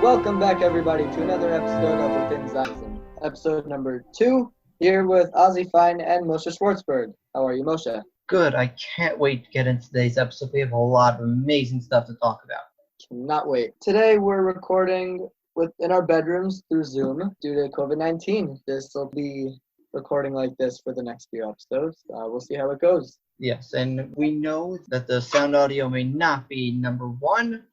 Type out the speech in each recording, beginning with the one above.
Welcome back, everybody, to another episode of Within Zionism, episode number 2, here with Ozzy Fine and Moshe Schwartzberg. How are you, Moshe? Good. I can't wait to get into today's episode. We have a lot of amazing stuff to talk about. Cannot wait. Today, we're recording in our bedrooms through Zoom due to COVID-19. This will be recording like this for the next few episodes. We'll see how it goes. Yes, and we know that the sound audio may not be number one,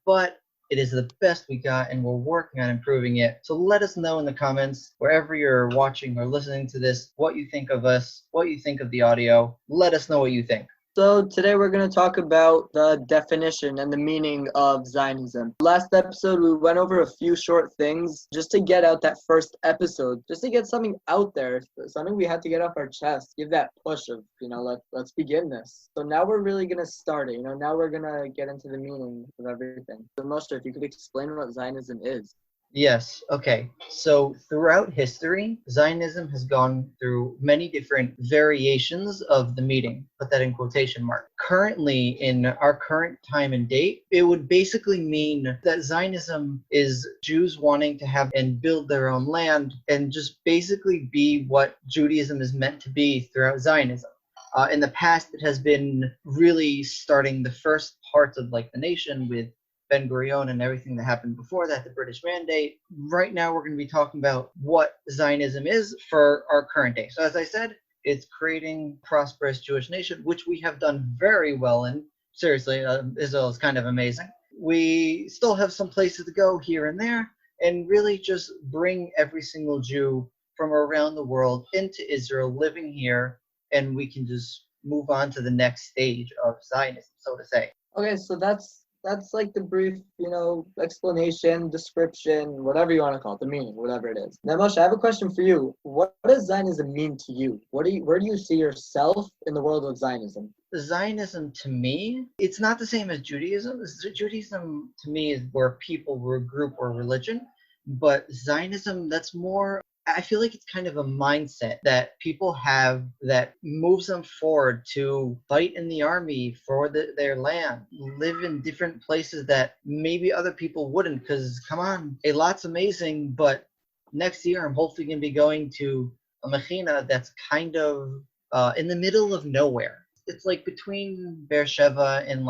but it is the best we got, and we're working on improving it. So let us know in the comments, wherever you're watching or listening to this, what you think of us, what you think of the audio. Let us know what you think. So today we're going to talk about the definition and the meaning of Zionism. Last episode we went over a few short things just to get out that first episode, just to get something out there, something we had to get off our chest, give that push of, let's begin this. So now we're really going to start it, now we're going to get into the meaning of everything. So Moshe, if you could explain what Zionism is. Yes, okay. So throughout history, Zionism has gone through many different variations of the meaning, put that in quotation mark. Currently, in our current time and date, it would basically mean that Zionism is Jews wanting to have and build their own land and just basically be what Judaism is meant to be throughout Zionism. In the past, it has been really starting the first parts of the nation with Ben-Gurion and everything that happened before that, the British Mandate. Right now, we're going to be talking about what Zionism is for our current day. So as I said, it's creating a prosperous Jewish nation, which we have done very well in. Seriously, Israel is kind of amazing. We still have some places to go here and there, and really just bring every single Jew from around the world into Israel, living here, and we can just move on to the next stage of Zionism, so to say. Okay, so that's like the brief, explanation, description, whatever you want to call it, the meaning, whatever it is. Now, Moshe, I have a question for you. What does Zionism mean to you? Where do you see yourself in the world of Zionism? Zionism, to me, it's not the same as Judaism. Judaism, to me, is where people were a group or religion. But Zionism, that's more, I feel like it's kind of a mindset that people have that moves them forward to fight in the army for their land, live in different places that maybe other people wouldn't, because, come on, a lot's amazing, but next year I'm hopefully going to be going to a mechina that's kind of in the middle of nowhere. It's like between Beersheba and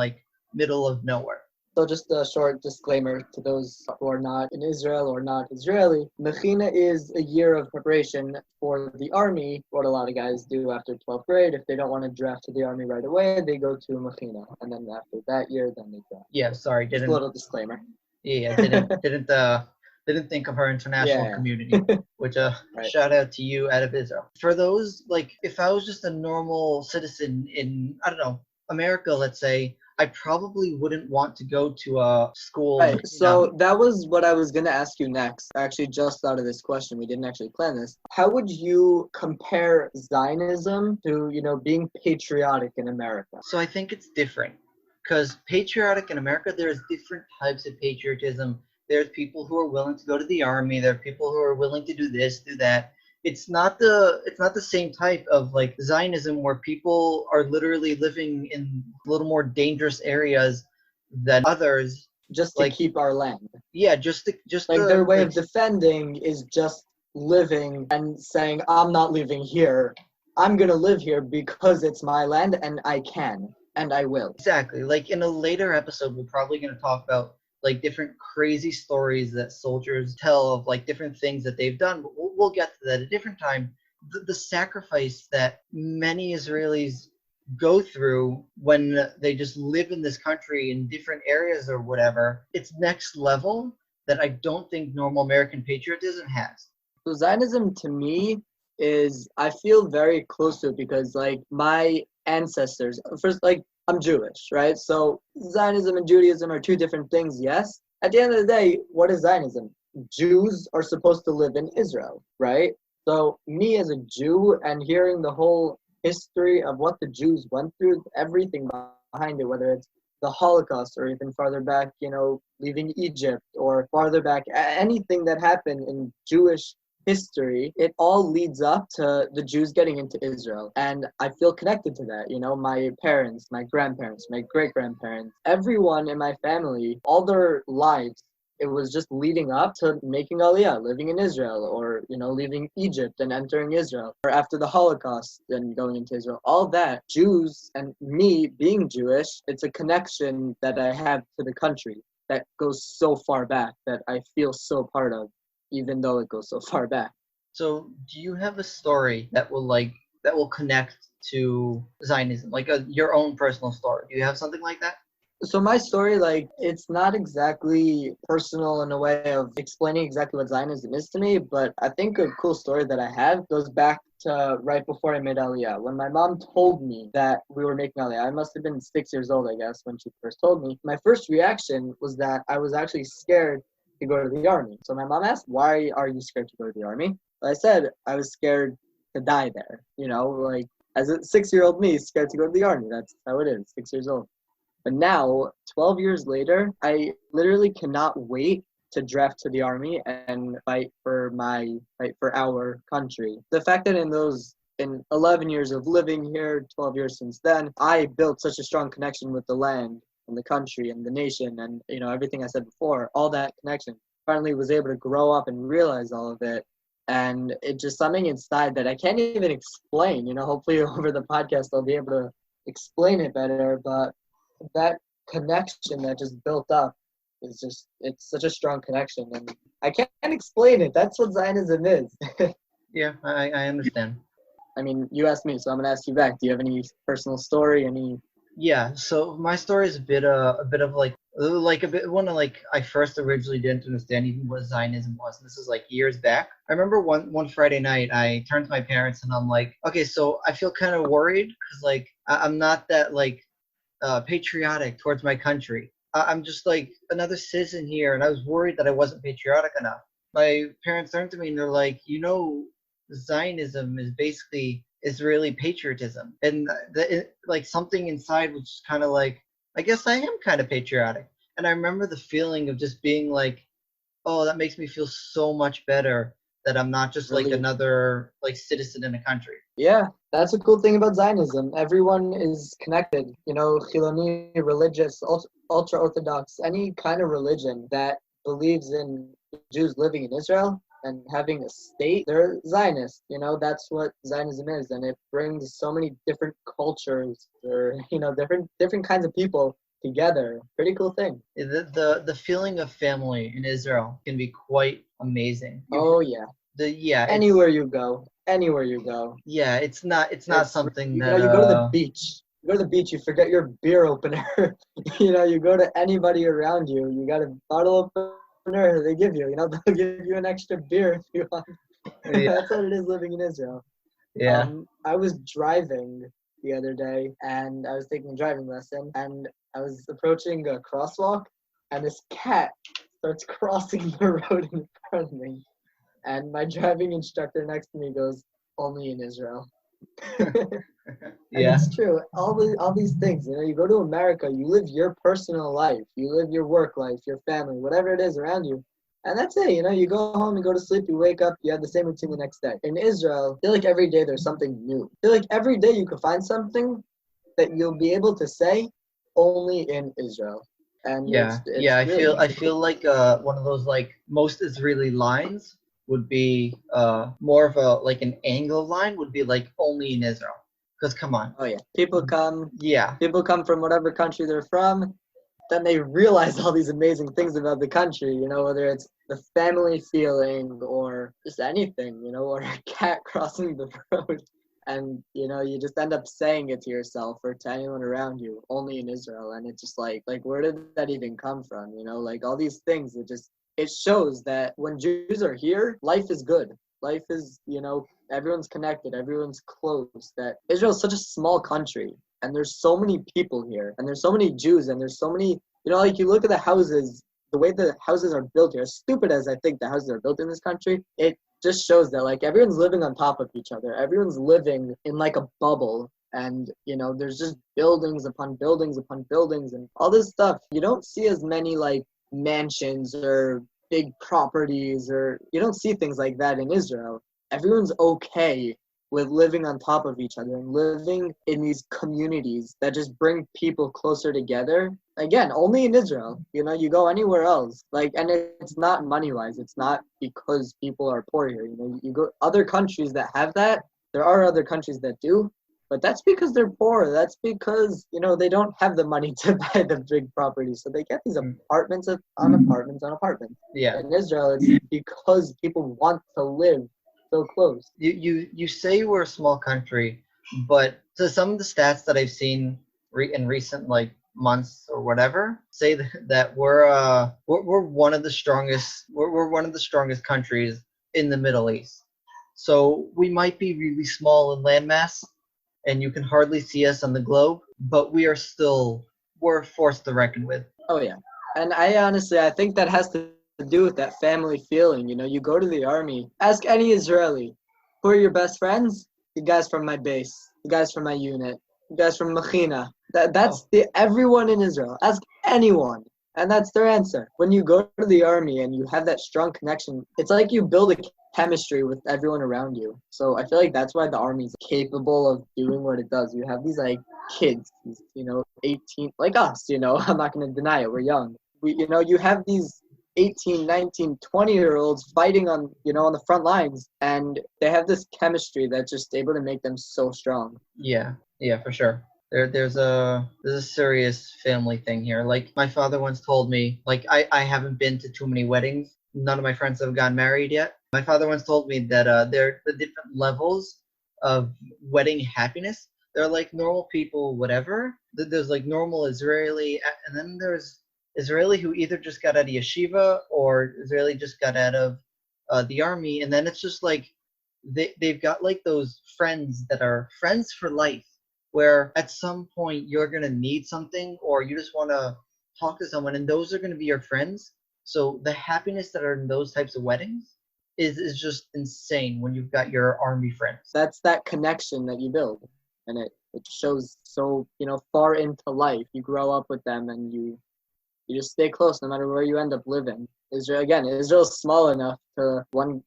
middle of nowhere. So just a short disclaimer to those who are not in Israel or not Israeli. Mechina is a year of preparation for the army. What a lot of guys do after 12th grade, if they don't want to draft to the army right away, they go to Mechina. And then after that year, then they draft. Yeah, sorry. Just a little disclaimer. Yeah, didn't think of our international community, which right. Shout out to you out of Israel. For those, if I was just a normal citizen in, I don't know, America, let's say, I probably wouldn't want to go to a school. Right, so that was what I was going to ask you next. I actually just thought of this question. We didn't actually plan this. How would you compare Zionism to, being patriotic in America? So I think it's different. Because patriotic in America, there's different types of patriotism. There's people who are willing to go to the army. There are people who are willing to do this, do that. It's not the same type of Zionism where people are literally living in a little more dangerous areas than others. Just to keep our land. Yeah, their way of defending is just living and saying, I'm not living here. I'm going to live here because it's my land and I can and I will. Exactly. In a later episode, we're probably going to talk about different crazy stories that soldiers tell of different things that they've done, but we'll get to that at a different time. The sacrifice that many Israelis go through when they just live in this country in different areas or whatever, it's next level that I don't think normal American patriotism has. So Zionism to me is, I feel very close to it because my ancestors, first I'm Jewish, right? So Zionism and Judaism are two different things, yes. At the end of the day, what is Zionism? Jews are supposed to live in Israel, right? So me as a Jew and hearing the whole history of what the Jews went through, everything behind it, whether it's the Holocaust or even farther back, leaving Egypt or farther back, anything that happened in Jewish history, it all leads up to the Jews getting into Israel. And I feel connected to that. My parents, my grandparents, my great-grandparents, everyone in my family, all their lives it was just leading up to making Aliyah, living in Israel, or leaving Egypt and entering Israel, or after the Holocaust and going into Israel. All that, Jews and me being Jewish, it's a connection that I have to the country that goes so far back that I feel so part of, even though it goes so far back. So, do you have a story that will connect to Zionism, like your own personal story? Do you have something like that? So my story, like, it's not exactly personal in a way of explaining exactly what Zionism is to me, but I think a cool story that I have goes back to right before I made Aliyah. When my mom told me that we were making Aliyah, I must have been 6 years old, I guess, when she first told me. My first reaction was that I was actually scared to go to the army. So my mom asked, why are you scared to go to the army? I said I was scared to die there. Like, as a 6-year-old me, scared to go to the army. That's how it is, 6 years old. But now, 12 years later, I literally cannot wait to draft to the army and fight for our country. The fact that in 11 years of living here, 12 years since then, I built such a strong connection with the land and the country and the nation and everything I said before, all that connection. Finally was able to grow up and realize all of it. And it's just something inside that I can't even explain. Hopefully over the podcast I'll be able to explain it better, but that connection that just built up it's such a strong connection, and I can't explain it. That's what Zionism is. Yeah, I understand. I mean, you asked me, so I'm gonna ask you back. Do you have any personal story? Yeah, so my story is a bit of like a bit one of like I first originally didn't understand even what Zionism was. This is like years back. I remember one Friday night I turned to my parents and I'm like, okay, so I feel kind of worried because like I'm not that like patriotic towards my country. I'm just like another citizen here, and I was worried that I wasn't patriotic enough. My parents turned to me and they're like, Zionism is basically Israeli patriotism, and like something inside was just kind of like, I guess I am kind of patriotic. And I remember the feeling of just being like, oh, that makes me feel so much better that I'm not just like Really? another like citizen in a country. Yeah, that's a cool thing about Zionism. Everyone is connected. Chiloni, religious, ultra Orthodox, any kind of religion that believes in Jews living in Israel and having a state, they're Zionists. That's what Zionism is, and it brings so many different cultures or different kinds of people together. Pretty cool thing. The feeling of family in Israel can be quite amazing. Oh yeah. It's Anywhere you go. yeah, it's not It's something that you go to the beach. You go to the beach, you forget your beer opener. You go to anybody around you, you got a bottle opener they give you. They'll give you an extra beer if you want. yeah, That's what it is living in Israel. yeah. I was driving the other day and I was taking a driving lesson and I was approaching a crosswalk and this cat starts crossing the road in front of me. And my driving instructor next to me goes, only in Israel. And Yeah. it's true. All these things, you go to America, you live your personal life, you live your work life, your family, whatever it is around you. And that's it, you go home, you go to sleep, you wake up, you have the same routine the next day. In Israel, I feel like every day there's something new. I feel like every day you could find something that you'll be able to say only in Israel. And Yeah, it's yeah. really I feel like one of those like most Israeli lines would be more of a like an angle line would be like only in Israel. Because come on. oh yeah. Yeah. People come from whatever country they're from, then they realize all these amazing things about the country, whether it's the family feeling or just anything, or a cat crossing the road. And, you just end up saying it to yourself or to anyone around you, only in Israel. And it's just like where did that even come from? Like all these things, it shows that when Jews are here, life is good. Life is, everyone's connected, everyone's close. That Israel's such a small country and there's so many people here and there's so many Jews and there's so many, like you look at the houses, the way the houses are built here, as stupid as I think the houses are built in this country, it just shows that like everyone's living on top of each other. Everyone's living in like a bubble. And, there's just buildings upon buildings upon buildings and all this stuff. You don't see as many like mansions or big properties or you don't see things like that in Israel. Everyone's okay with living on top of each other and living in these communities that just bring people closer together. Again, only in Israel. You go anywhere else, and it's not money wise. It's not because people are poor here. You go other countries that have that. There are other countries that do, but that's because they're poor. That's because they don't have the money to buy the big properties, so they get these apartments on apartments on apartments. Yeah. In Israel, it's because people want to live so close. You say we're a small country, but to some of the stats that I've seen in recent months or whatever say that we're one of the strongest we're one of the strongest countries in the Middle East. So we might be really small in landmass, and you can hardly see us on the globe, but we're a force to reckon with. Oh yeah, and I think that has to do with that family feeling. You go to the army. Ask any Israeli, who are your best friends? The guys from my base, the guys from my unit, the guys from Machina. That's everyone in Israel. Ask anyone, and that's their answer. When you go to the army and you have that strong connection, it's like you build a chemistry with everyone around you. So I feel like that's why the army is capable of doing what it does. You have these kids, 18, like us, I'm not going to deny it. We're young. You have these 18, 19, 20-year-olds fighting on the front lines, and they have this chemistry that's just able to make them so strong. Yeah, for sure. There's a serious family thing here. Like my father once told me, I haven't been to too many weddings. None of my friends have gotten married yet. My father once told me that there are the different levels of wedding happiness. They're like normal people, whatever. There's like normal Israeli, and then there's Israeli who either just got out of yeshiva or Israeli just got out of the army, and then it's just like they've got like those friends that are friends for life, where at some point you're gonna need something or you just want to talk to someone, and those are gonna be your friends. So the happiness that are in those types of weddings is just insane when you've got your army friends. That's that connection that you build, and it shows so far into life. You grow up with them, and you just stay close no matter where you end up living. Israel's small enough to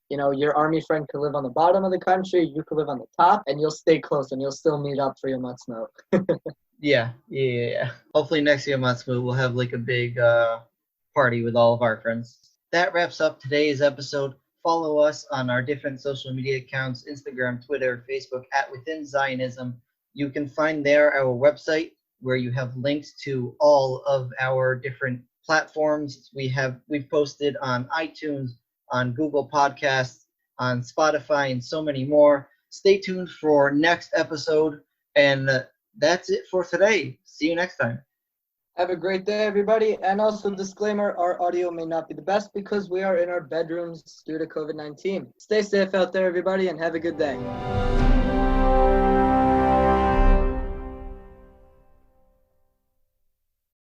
your army friend could live on the bottom of the country, you could live on the top, and you'll stay close and you'll still meet up for your matzno. Yeah. Hopefully next year matzmo we'll have like a big party with all of our friends. That wraps up today's episode. Follow us on our different social media accounts, Instagram, Twitter, Facebook, at Within Zionism. You can find there our website where you have links to all of our different platforms. We've posted on iTunes, on Google Podcasts, on Spotify, and so many more. Stay tuned for next episode, and that's it for today. See you next time. Have a great day, everybody. And also, disclaimer, our audio may not be the best because we are in our bedrooms due to COVID-19. Stay safe out there, everybody, and have a good day.